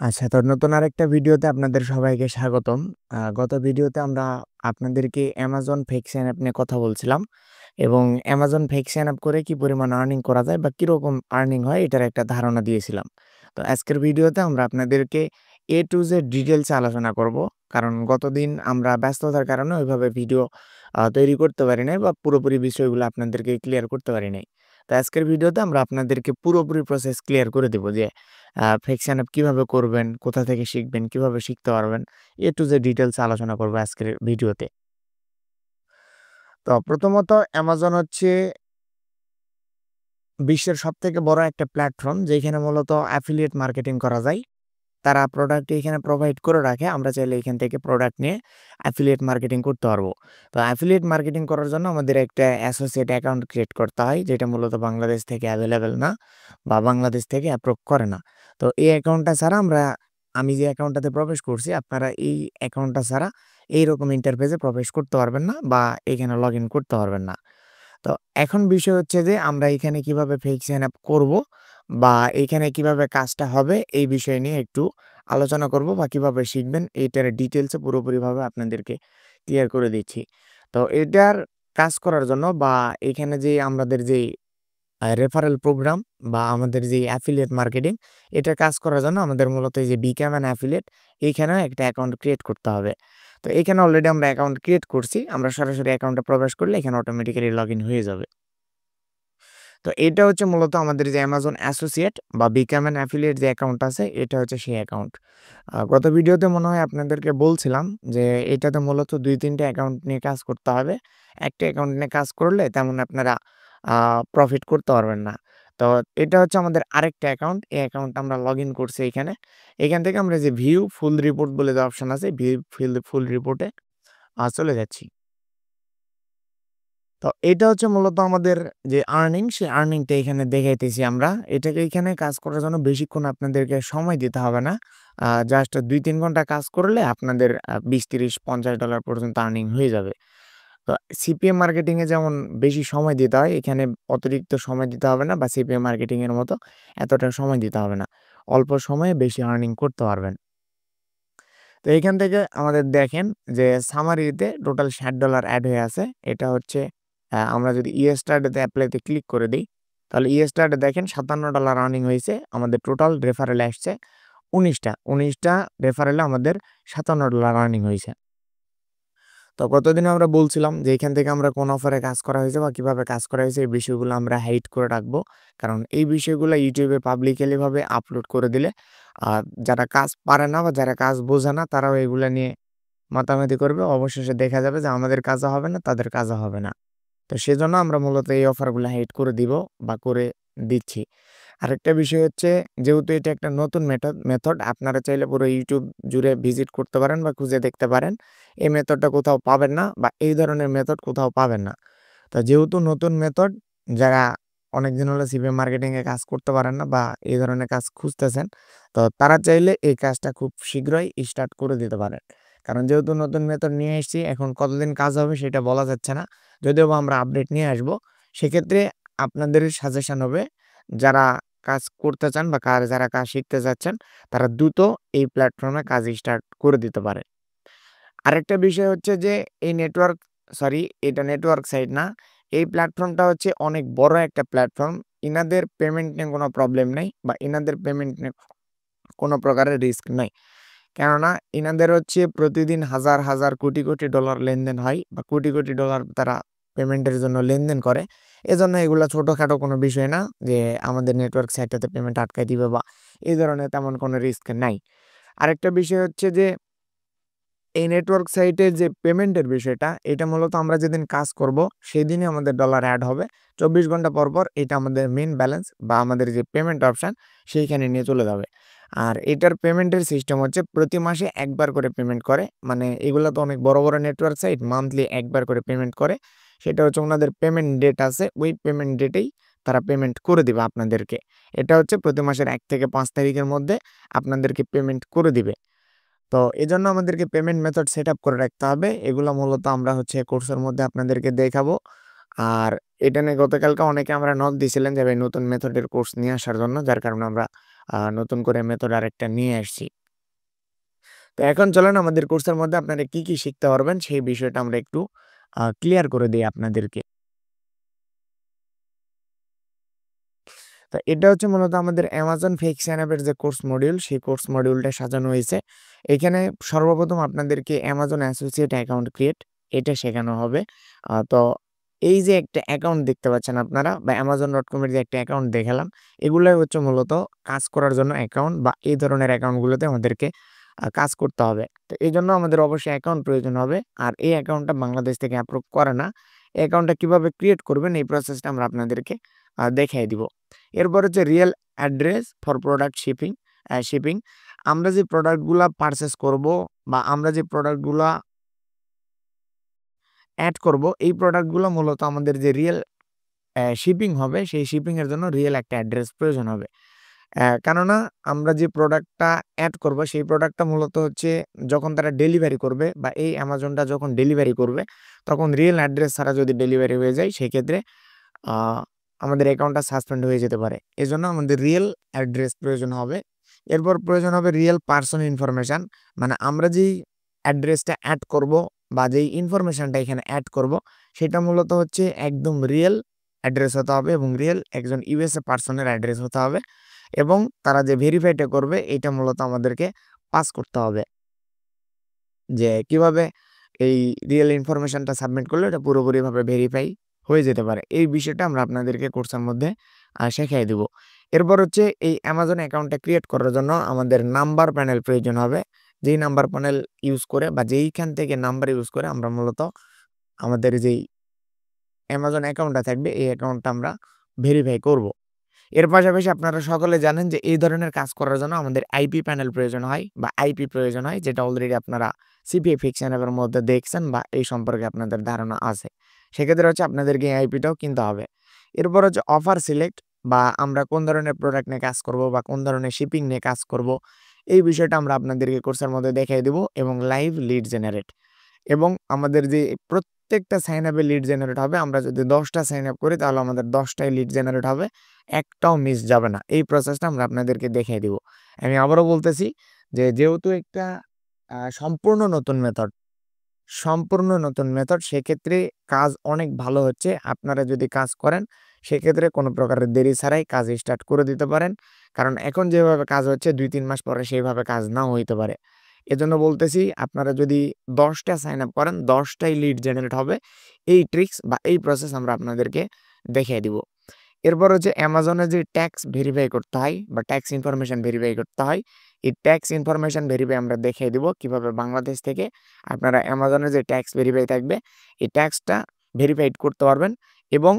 আচ্ছা, তো নতুন আরেকটা ভিডিওতে আপনাদের সবাইকে স্বাগতম। গত ভিডিওতে আমরা আপনাদেরকে Amazon ফেক সাইন আপ নিয়ে কথা বলছিলাম এবং Amazon ফেক সাইন আপ করে কি পরিমাণ আর্নিং করা যায় বা কিরকম আর্নিং হয় এটার একটা ধারণা দিয়েছিলাম। তো আজকের ভিডিওতে আমরা আপনাদেরকে A to Z ডিটেইলসে আলোচনা করব। কারণ গতদিন আমরা ব্যস্ততার কারণে ওইভাবে ভিডিও তৈরি করতে পারি নাই বা পুরোপুরি বিষয়গুলো আপনাদেরকে ক্লিয়ার করতে পারি নাই। তো আজকের ভিডিওতে আমরা আপনাদেরকে পুরোপুরি প্রসেস ক্লিয়ার করে দিব যে ফেক সাইন আপ কিভাবে করবেন, কোথা থেকে শিখবেন, কিভাবে শিখতে পারবেন, A to Z ডিটেইলস আলোচনা করব আজকের ভিডিওতে। তো প্রথমত Amazon হচ্ছে বিশ্বের সবথেকে বড় একটা প্ল্যাটফর্ম যেখানে মূলত অ্যাফিলিয়েট মার্কেটিং করা যায়। তারা প্রোডাক্ট এখানে প্রোভাইড করে রাখে। আমরা চাইলে এখান থেকে প্রোডাক্ট নিয়ে অ্যাফিলিয়েট মার্কেটিং করতে পারবো। তো অ্যাফিলিয়েট মার্কেটিং করার জন্য আমাদের একটা অ্যাসোসিয়েট অ্যাকাউন্ট ক্রিয়েট করতে হয়, যেটা মূলত বাংলাদেশ থেকে এভেইলেবল না বা বাংলাদেশ থেকে অ্যাপ্রুভ করে না। তো এই অ্যাকাউন্টটা ছাড়া আমি যে অ্যাকাউন্টটাতে প্রবেশ করছি, আপনারা এই অ্যাকাউন্টটা ছাড়া এইরকম ইন্টারফেসে প্রবেশ করতে পারবেন না বা এখানে লগইন করতে পারবেন না। তো এখন বিষয় হচ্ছে যে আমরা এখানে কিভাবে ফেক সাইন আপ করব বা এইখানে কিভাবে কাজটা হবে এই বিষয় নিয়ে একটু আলোচনা করব বা কিভাবে শিখবেন এইটার ডিটেইলসে পুরোপুরিভাবে আপনাদেরকে ক্লিয়ার করে দিচ্ছি। তো এটার কাজ করার জন্য বা এখানে যে আমাদের যেই রেফারেল প্রোগ্রাম বা আমাদের যে অ্যাফিলিয়েট মার্কেটিং এটার কাজ করার জন্য আমাদের মূলত এই যে বিকাম অ্যান অ্যাফিলিয়েট এইখানেও একটা অ্যাকাউন্ট ক্রিয়েট করতে হবে। তো এখানে অলরেডি আমরা অ্যাকাউন্ট ক্রিয়েট করছি। আমরা সরাসরি অ্যাকাউন্টে প্রবেশ করলে এখানে অটোমেটিক্যালি লগইন হয়ে যাবে। তো এটা হচ্ছে মূলত আমাদের যে Amazon অ্যাসোসিয়েট বা বিকাম অ্যান অ্যাফিলিয়েট যে অ্যাকাউন্ট আছে এটা হচ্ছে সেই অ্যাকাউন্ট। গত ভিডিওতে মনে হয় আপনাদেরকে বলছিলাম যে এটাতে মূলত ২-৩ টা অ্যাকাউন্ট নিয়ে কাজ করতে হবে। একটা অ্যাকাউন্ট নিয়ে কাজ করলে তেমন আপনারা আ প্রফিট করতে পারবেন না। তো এটা হচ্ছে আমাদের আরেকটা অ্যাকাউন্ট। এই অ্যাকাউন্টে আমরা লগইন করছি এইখানে। এখান থেকে আমরা যে ভিউ ফুল রিপোর্ট বলে যে অপশন আছে, ভিউ ফুল রিপোর্টে চলে যাচ্ছি। তো এটা হচ্ছে মূলত আমাদের যে আর্নিং, সেই আর্নিংটা এখানে দেখাইতেছি আমরা। এটাকে এখানে কাজ করার জন্য বেশিক্ষণ আপনাদেরকে সময় দিতে হবে না। জাস্ট ২-৩ ঘন্টা কাজ করলে আপনাদের $২০, $৩০, $৫০ পর্যন্ত আর্নিং হয়ে যাবে। তো সিপিএম মার্কেটিং এ যেমন বেশি সময় দিতে হয়, এখানে অতিরিক্ত সময় দিতে হবে না বা সিপিএম মার্কেটিং এর মতো এতটা সময় দিতে হবে না। অল্প সময়ে বেশি আর্নিং করতে পারবেন। তো এইখান থেকে আমাদের দেখেন যে সামারিতে টোটাল $৬০ এড হয়ে আছে। এটা হচ্ছে আমরা যদি ইয়েস্টারডে এপ্লাই ক্লিক করে দেই, তাহলে ইয়েস্টারডে দেখেন $৫৭ আর্নিং হইছে। আমাদের টোটাল রেফারেল আসছে ১৯ টা। ১৯ টা রেফারেলে আমাদের $৫৭ আর্নিং হইছে। তো গতদিন আমরা বলছিলাম যে এখান থেকে আমরা কোন অফারে কাজ করা হয়েছে বা কিভাবে কাজ করা হয়েছে এই বিষয়গুলো আমরা হাইড করে রাখবো। কারণ এই বিষয়গুলো YouTube এ পাবলিকলি ভাবে আপলোড করে দিলে যারা কাজ পারে না বা যারা কাজ বোঝে না তারাও এগুলা নিয়ে মাতামাতি করবে। অবশেষে দেখা যাবে যে আমাদের কাজও হবে না, তাদের কাজও হবে না। তো সেজন্য আমরা মূলত এই অফারগুলো হাইড করে দিব বা করে দিচ্ছি। আরেকটা বিষয় হচ্ছে যেহেতু এটা একটা নতুন মেথড আপনারা চাইলে পুরো YouTube জুড়ে ভিজিট করতে পারেন বা খুঁজে দেখতে পারেন। এই মেথডটা কোথাও পাবেন না বা এই ধরনের মেথড কোথাও পাবেন না। তো যেহেতু নতুন মেথড যারা অনেকদিন হলো সিপিএম মার্কেটিং এ কাজ করতে পারেন না বা এই ধরনের কাজ খুঁজতেছেন, তো তারা চাইলে এই কাজটা খুব শীঘ্রই স্টার্ট করে দিতে পারেন। কারণ যেহেতু নতুন মেথড নিয়ে এসেছি এখন কতদিন কাজ হবে সেটা বলা যাচ্ছে না। যদিও বা আমরা আপডেট নিয়ে আসবো। সেক্ষেত্রে আপনাদের সাজেশন হবে যারা কাজ করতে চান বা যারা কাজ শিখতে চাচ্ছেন তারা দ্রুত এই প্ল্যাটফর্মে কাজ স্টার্ট করে দিতে পারে। আরেকটা বিষয় হচ্ছে যে এই নেটওয়ার্ক সরি এটা নেটওয়ার্ক সাইট না। এই প্ল্যাটফর্মটা হচ্ছে অনেক বড় একটা প্ল্যাটফর্ম। ইনাদের পেমেন্ট নিয়ে কোনো প্রবলেম নাই বা ইনাদের পেমেন্ট নিয়ে কোনো প্রকারের রিস্ক নাই। কেননা ইনাদের হচ্ছে প্রতিদিন হাজার, হাজার কোটি ডলার লেনদেন হয় বা কোটি ডলার তারা পেমেন্টের জন্য লেনদেন করে। এজন্য এগুলা ছোটখাটো কোনো বিষয় না যে আমাদের নেটওয়ার্ক সাইটটাতে পেমেন্ট আটকায় দিবে বা এই ধরনের তেমন কোনো রিস্ক নাই। আরেকটা বিষয় হচ্ছে যে এই নেটওয়ার্ক সাইটের যে পেমেন্টের বিষয়টা, এটা মূলত আমরা যেদিন কাজ করব, সেদিনই আমাদের ডলার এড হবে। ২৪ ঘন্টা পর এটা আমাদের মেইন ব্যালেন্স বা আমাদের যে পেমেন্ট অপশন, সেইখানে নিয়ে চলে যাবে। আর এটার পেমেন্টের সিস্টেম হচ্ছে প্রতি মাসে একবার করে পেমেন্ট করে। মানে এগুলা তো অনেক বড় নেটওয়ার্ক সাইট, মান্থলি একবার করে পেমেন্ট করে। সেটা হচ্ছে উনাদের পেমেন্ট ডেট আছে, ওই পেমেন্ট ডেটেই তারা পেমেন্ট করে দিবে আপনাদেরকে। এটা হচ্ছে প্রতি মাসের ১ থেকে ৫ তারিখের মধ্যে আপনাদেরকে পেমেন্ট করে দিবে। তো এজন্য আমাদেরকে পেমেন্ট মেথড সেটআপ করে রাখতে হবে। এগুলা মূলত আমরা হচ্ছে কোর্সের মধ্যে আপনাদেরকে দেখাবো। আর এটা নিয়ে গতকালকে অনেকে আমরা নক দিছিলেন যে ভাই নতুন মেথডের কোর্স নিয়ে আসার জন্য। যার কারণে আমরা নতুন করে মেথড আরেকটা নিয়ে আসছি। তো এখন চলেন আমাদের কোর্সের মধ্যে আপনারা কি শিখতে পারবেন সেই বিষয়টা আমরা একটু ক্লিয়ার করে দেই আপনাদেরকে। তো এটা হচ্ছে মূলত আমাদের Amazon ফেক সাইন আপ এর যে কোর্স মডিউল, সেই কোর্স মডিউলটা সাজানো হয়েছে। এখানে সর্বপ্রথম আপনাদেরকে Amazon অ্যাসোসিয়েট অ্যাকাউন্ট ক্রিয়েট এটা শেখানো হবে। তো এই যে একটা অ্যাকাউন্ট দেখতে পাচ্ছেন আপনারা বা Amazon.com এর যে একটা অ্যাকাউন্ট দেখালাম, এগুলাই হচ্ছে মূলত কাজ করার জন্য অ্যাকাউন্ট বা এই ধরনের অ্যাকাউন্টগুলোতে আমাদেরকে কাজ করতে হবে। তো এজন্য আমাদের অবশ্যই অ্যাকাউন্ট প্রয়োজন হবে। আর এই অ্যাকাউন্টটা বাংলাদেশ থেকে অ্যাপ্রুভ করে না। এই অ্যাকাউন্টটা কিভাবে ক্রিয়েট করবেন এই প্রসেসটা আমরা আপনাদেরকে দেখাই দিব। এরপর হচ্ছে real address for product shipping. আমরা যে প্রোডাক্টগুলা পারচেজ করব বা আমরা যে প্রোডাক্টগুলা এড করব, এই প্রোডাক্টগুলো মূলত আমাদের যে রিয়েল শিপিং হবে, সেই শিপিং এর জন্য রিয়েল একটা অ্যাড্রেস প্রয়োজন হবে। কেননা আমরা যে প্রোডাক্টটা এড করব, সেই প্রোডাক্টটা মূলত হচ্ছে যখন তারা ডেলিভারি করবে বা এই Amazonটা যখন ডেলিভারি করবে, তখন রিয়েল অ্যাড্রেস ছাড়া যদি ডেলিভারি হয়ে যায়, সেক্ষেত্রে আ আমাদের অ্যাকাউন্টটা সাসপেন্ড হয়ে যেতে পারে। এজন্য আমাদের রিয়েল অ্যাড্রেস প্রয়োজন হবে। এরপর প্রয়োজন হবে রিয়েল পারসন ইনফরমেশন। মানে আমরা যেই অ্যাড্রেসটা এড করব বা যেই ইনফরমেশনটা এখানে এড করব, সেটা মূলত হচ্ছে একদম রিয়েল অ্যাড্রেস হতে হবে এবং রিয়েল একজন USA পারসনের অ্যাড্রেস হতে হবে এবং তারা যে ভেরিফাইটা করবে, এটা মূলত আমাদেরকে পাস করতে হবে। যে কিভাবে এই রিয়েল ইনফরমেশনটা সাবমিট করলে এটা পুরোপুরিভাবে ভেরিফাই হয়ে যেতে পারে। এই বিষয়টা আমরা আপনাদেরকে কোর্সের মধ্যে শেখাই দিব। এরপর হচ্ছে এই Amazon অ্যাকাউন্টটা ক্রিয়েট করার জন্য আমাদের নাম্বার প্যানেল প্রয়োজন হবে। যেই নাম্বার প্যানেল ইউজ করে বা যেইখান থেকে নাম্বার ইউজ করে আমরা মূলত আমাদের যেই Amazon অ্যাকাউন্টটা থাকবে, এই অ্যাকাউন্টটা আমরা ভেরিফাই করব। এর পাশাপাশি আপনারা সকলে জানেন যে এই ধরনের কাজ করার জন্য আমাদের আইপি প্যানেল প্রয়োজন হয় বা আইপি প্রয়োজন হয়, যেটা অলরেডি আপনারা সিপিএ ফিকশন অ্যাপের মধ্যে দেখছেন বা এই সম্পর্কে আপনাদের ধারণা আছে। সেক্ষেত্রে হচ্ছে আপনাদেরকে এই আইপিটাও কিনতে হবে। এরপর হচ্ছে অফার সিলেক্ট বা আমরা কোন ধরনের প্রোডাক্ট নিয়ে কাজ করব বা কোন ধরনের শিপিং নিয়ে কাজ করব, এই বিষয়টা আমরা আপনাদেরকে কোর্সের মধ্যে দেখাই দেব এবং লাইভ লিড জেনারেট এবং আমাদের যে প্রত্যেকটা সাইন আপে লিড জেনারেট হবে। আমরা যদি ১০টা সাইন আপ করি তাহলে আমাদের ১০টাই লিড জেনারেট হবে। একটাও মিস যাবে না। এই প্রসেসটা আমরা আপনাদেরকে দেখিয়ে দিব। আমি আবারও বলতেছি যে যেহেতু একটা সম্পূর্ণ নতুন মেথড সেক্ষেত্রে কাজ অনেক ভালো হচ্ছে। আপনারা যদি কাজ করেন সেক্ষেত্রে কোনো প্রকারের দেরি ছাড়াই কাজ স্টার্ট করে দিতে পারেন। কারণ এখন যেভাবে কাজ হচ্ছে ২-৩ মাস পরে সেইভাবে কাজ নাও হইতে পারে। এজন্য বলতেছি আপনারা যদি ১০টা সাইন আপ করেন ১০টাই লিড জেনারেট হবে। এই ট্রিক্স বা এই প্রসেস আমরা আপনাদেরকে দেখিয়ে দিব। এরপর হচ্ছে Amazon এ যে ট্যাক্স ভেরিফাই করতে হয় বা ট্যাক্স ইনফরমেশন ভেরিফাই করতে হয়, এই ট্যাক্স ইনফরমেশন ভেরিফাই আমরা দেখিয়ে দিব কিভাবে বাংলাদেশ থেকে আপনারা Amazon এর যে ট্যাক্স ভেরিফাই থাকবে, এই ট্যাক্সটা ভেরিফাইড করতে পারবেন এবং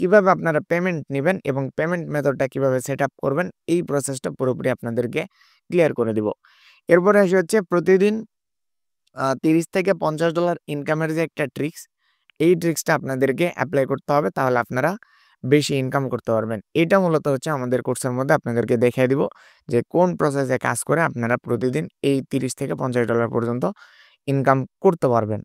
কিভাবে আপনারা পেমেন্ট নিবেন এবং পেমেন্ট মেথডটা কিভাবে সেটআপ করবেন, এই প্রসেসটা পুরোপুরি আপনাদেরকে ক্লিয়ার করে দিব। এরপরে আসি হচ্ছে প্রতিদিন $30 থেকে $50 ইনকামের যে একটা ট্রিক্স, এই ট্রিক্সটা আপনাদেরকে এপ্লাই করতে হবে। তাহলে আপনারা বেশি ইনকাম করতে পারবেন। এটা মূলত হচ্ছে আমাদের কোর্সের মধ্যে আপনাদেরকে দেখাই দিব যে কোন প্রসেসে কাজ করে আপনারা প্রতিদিন এই $30 থেকে $50 পর্যন্ত ইনকাম করতে পারবেন।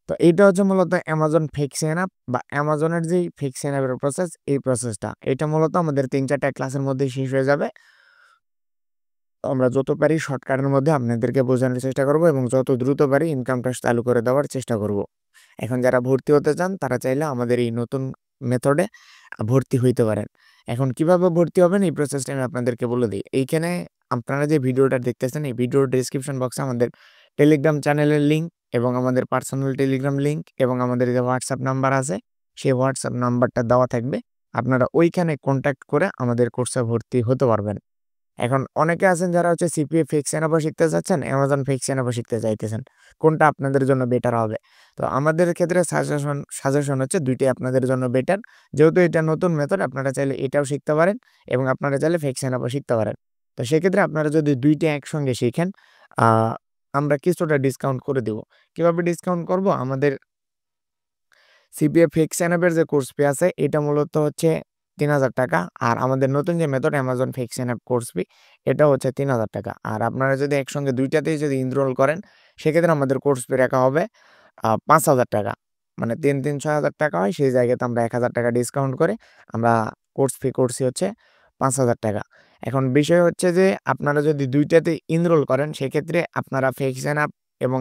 তো এইটা হচ্ছে মূলত Amazon ফেক সাইন আপ বা Amazon এর যেই ফেক সাইন আপের প্রসেস, এই প্রসেসটা। এটা মূলত আমাদের ৩-৪টা ক্লাসের মধ্যেই শেষ হয়ে যাবে। আমরা যত পারি শর্টকাটের মধ্যে আপনাদেরকে বোঝানোর চেষ্টা করব এবং যত দ্রুত পারি ইনকামটা চালু করে দেওয়ার চেষ্টা করব। এখন যারা ভর্তি হতে চান তারা চাইলে আমাদের এই নতুন মেথডে ভর্তি হইতে পারেন। এখন কিভাবে ভর্তি হবেন এই প্রসেসটা আমি আপনাদেরকে বলে দিই। এইখানে আপনারা যে ভিডিওটা দেখতেছেন এই ভিডিওর ডেসক্রিপশন বক্সে আমাদের টেলিগ্রাম চ্যানেলের লিঙ্ক এবং আমাদের পার্সোনাল টেলিগ্রাম লিঙ্ক এবং আমাদের যে WhatsApp নাম্বার আছে সেই WhatsApp নাম্বারটা দেওয়া থাকবে। আপনারা ওইখানে কনট্যাক্ট করে আমাদের কোর্সে ভর্তি হতে পারবেন। এখন অনেকে আছেন যারা হচ্ছে সিপিএ ফিক্স এনাফও শিখতে চাচ্ছেন, Amazon ফিক্স এনাফও শিখতে চাইতেছেন। কোনটা আপনাদের জন্য বেটার হবে? তো আমাদের ক্ষেত্রে সাজেশন হচ্ছে ২ টাই আপনাদের জন্য বেটার। যেহেতু এটা নতুন মেথড আপনারা চাইলে এটাও শিখতে পারেন এবং আপনারা চাইলে ফিক্স এনাফও শিখতে পারেন। তো সেক্ষেত্রে আপনারা যদি ২ টা একসঙ্গে শিখেন, আ আমরা কিছুটা ডিসকাউন্ট করে দিব। কিভাবে ডিসকাউন্ট করব? আমাদের সিপিএফ ফিক্স অ্যাপের যে কোর্স ফি আছে এটা মূলত হচ্ছে ৳৩,০০০ আর আমাদের নতুন যে method Amazon fix app course fee এটা হচ্ছে ৳৩,০০০ আর আপনারা যদি একসঙ্গে ২ টাতেই যদি এনরোল করেন সেক্ষেত্রে আমাদের কোর্স ফি রাখা হবে ৳৫,০০০ মানে ৩ ৳৬,০০০ হয় সেই জায়গাতে আমরা ৳১,০০০ ডিসকাউন্ট করে আমরা কোর্স ফি করছি হচ্ছে ৳৫,০০০। এখন বিষয় হচ্ছে যে আপনারা যদি ২ টাতে এনরোল করেন সেক্ষেত্রে আপনারা ফিক্সেন আপ এবং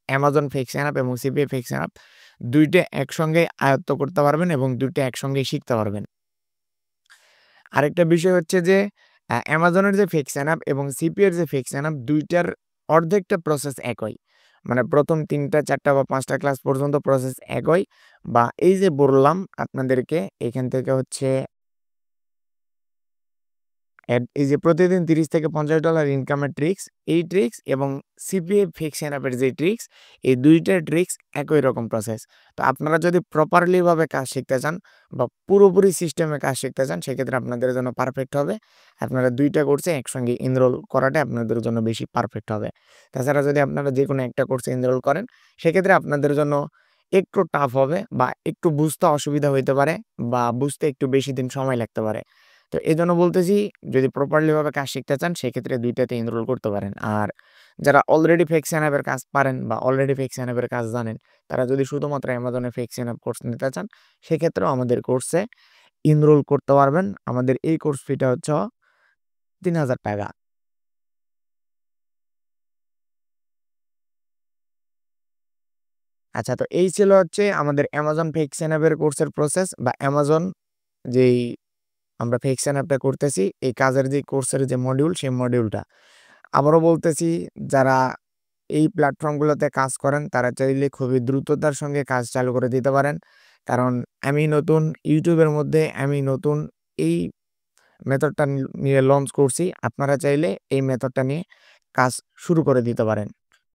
Amazon ফিক্সেন আপ এবং সিপিএ ফিক্সেন আপ ২ টা একসঙ্গে আয়ত্ত করতে পারবেন এবং ২ টা একসঙ্গেই শিখতে পারবেন। আরেকটা বিষয় হচ্ছে যে Amazon এর যে ফিক্সেন আপ এবং সিপিএ এর যে ফিক্সেন আপ ২ টার অর্ধেকটা প্রসেস একই। মানে ১ম ৩ টা ৪ টা বা ৫ টা ক্লাস পর্যন্ত প্রসেস একই বা এই যে বললাম আপনাদেরকে এখান থেকে হচ্ছে এই যে প্রতিদিন $৩০-৫০ ইনকামের ট্রিক্স, এই ট্রিক্স এবং সিপিএ ফিক্সেন আপের যে ট্রিক্স, এই ২ টা ট্রিক্স একই রকম প্রসেস। তো আপনারা যদি প্রপারলি ভাবে কাজ শিখতে চান বা পুরোপুরি সিস্টেমে কাজ শিখতে চান সেক্ষেত্রে আপনাদের জন্য পারফেক্ট হবে। আপনারা ২ টা কোর্সে একসঙ্গে এনরোল করাটা আপনাদের জন্য বেশি পারফেক্ট হবে। তাছাড়া যদি আপনারা যেকোনো একটা কোর্সে এনরোল করেন সেক্ষেত্রে আপনাদের জন্য একটু টাফ হবে বা একটু বুঝতে অসুবিধা হইতে পারে বা বুঝতে একটু বেশি দিন সময় লাগতে পারে। তো এজন্য বলতেছি যদি প্রপারলি ভাবে কাজ শিখতে চান সেক্ষেত্রে ২ টাতে এনরোল করতে পারেন। আর যারা অলরেডি ফিক্সেন আপের কাজ পারেন বা অলরেডি ফিক্সেন আপের কাজ জানেন, তারা যদি শুধুমাত্র Amazon এ ফিক্সেন আপ কোর্স নিতে চান, সেক্ষেত্রেও আমাদের কোর্সে এনরোল করতে পারবেন। আমাদের এই কোর্স ফিটা হচ্ছে ৳৩,০০০। আচ্ছা তো এই ছিল হচ্ছে আমাদের Amazon ফিক্সেন আপের কোর্সের প্রসেস বা Amazon যেই আমরা ফিক্সেন আপটা করতেছি, এই কাজের যে কোর্সের যে মডিউল, সেই মডিউলটা। আবারও বলতেছি যারা এই প্ল্যাটফর্মগুলোতে কাজ করেন তারা চাইলে খুবই দ্রুততার সঙ্গে কাজ চালু করে দিতে পারেন। কারণ আমি নতুন YouTube এর মধ্যে আমি নতুন এই মেথডটা নিয়ে লঞ্চ করছি। আপনারা চাইলে এই মেথডটা নিয়ে কাজ শুরু করে দিতে পারেন।